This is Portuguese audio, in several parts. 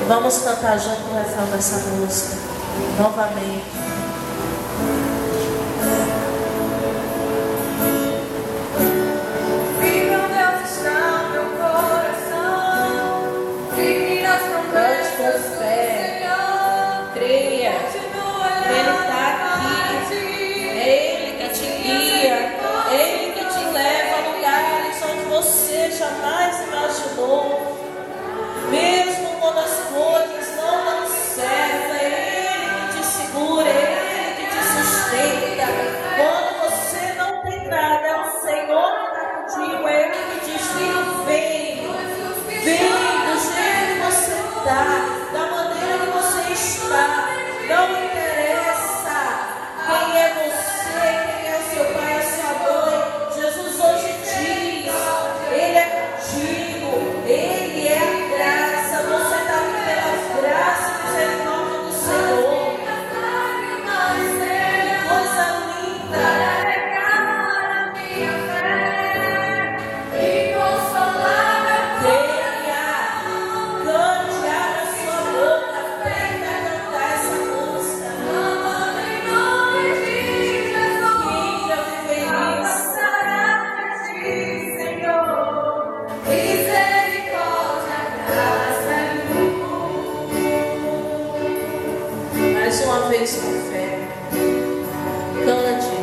Vamos cantar junto o refrão dessa música novamente. Firme, ó Deus, está meu coração. Firme nas promessas do Senhor. Creia, Continua Ele olhando está para aqui. ti. É Ele que te guia, é Ele que te leva a lugares onde você jamais imaginou. Mesmo quando as coisas não dão certo, é Ele que te segura, é Ele que te sustenta. Quando você não tem nada, é o Senhor que está contigo, é Ele que diz: filho, vem do jeito que você está, da maneira que você está. Não interessa quem é você, quem é seu pai, a sua mãe. Jesus hoje diz: Ele é contigo, Ele é a graça. Você está aqui pelas graças e misericórdia do Senhor. Que coisa linda! Cante, abra sua boca, aprenda a cantar essa música. Queira viver isso. Mais uma vez com fé. Cante,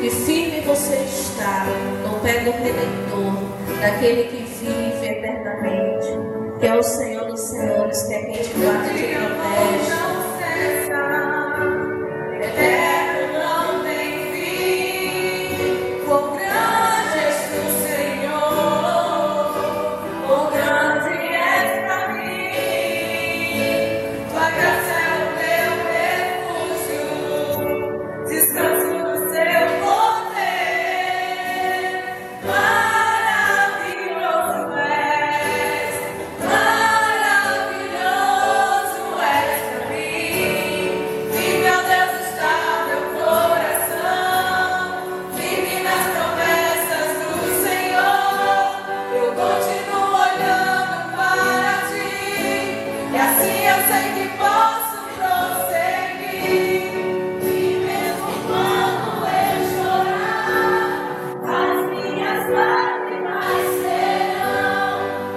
e firme você está no pé do Redentor, daquele que vive eternamente, que é o Senhor dos Senhores, que é quem te guarda e te protege. Eterno não tem fim. Quão grande és tu, Senhor. Quão grande és pra mim. Tua graça é o meu refúgio. Descanso no seu poder. Maravilhoso és. Maravilhoso és pra mim. Firme, ó Deus, está meu coração. Firme nas promessas do Senhor. Eu continuo olhando para ti. E assim eu sei que posso prosseguir. E mesmo quando eu chorar, as minhas lágrimas serão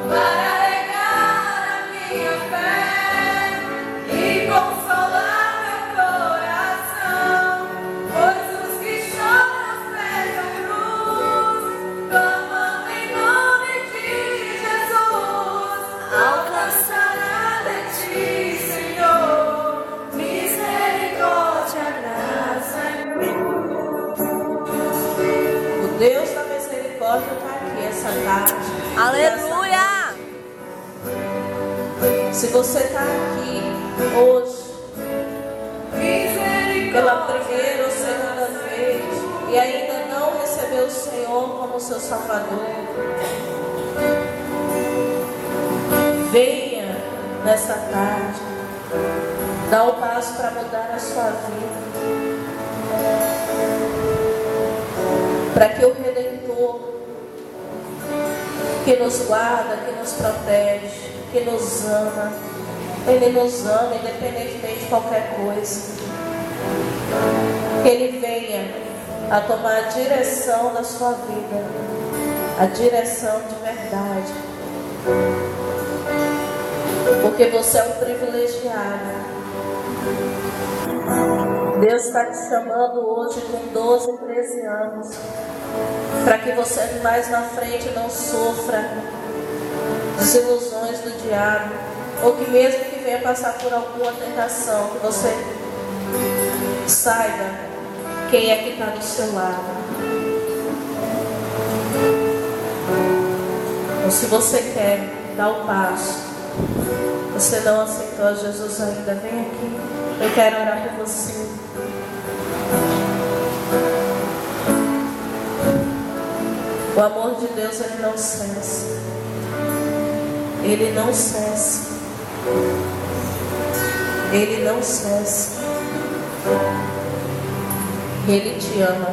para regar a minha fé e consolar meu coração. Pois os que choram aos pés da cruz, clamando em nome de Jesus, alcançará de ti, Senhor, misericórdia, graça e luz. O Deus da misericórdia está aqui essa tarde. Aleluia! Se você está aqui hoje, pela primeira ou segunda vez, e ainda não recebeu o Senhor como seu Salvador, venha nessa tarde, dá o passo para mudar a sua vida, para que o Redentor, que nos guarda, que nos protege, que nos ama, Ele nos ama independentemente de qualquer coisa. Que Ele venha a tomar a direção da sua vida, a direção de verdade. Porque você é um privilegiado. Deus está te chamando hoje com 12, 13 anos, para que você mais na frente não sofra desilusões do diabo, ou que mesmo que venha passar por alguma tentação, que você saiba quem é que está do seu lado. Ou se você quer dar o passo, você não aceitou Jesus ainda, vem aqui, eu quero orar por você. O amor de Deus, ele não cessa. Ele não cessa. Ele não cessa. Ele te ama.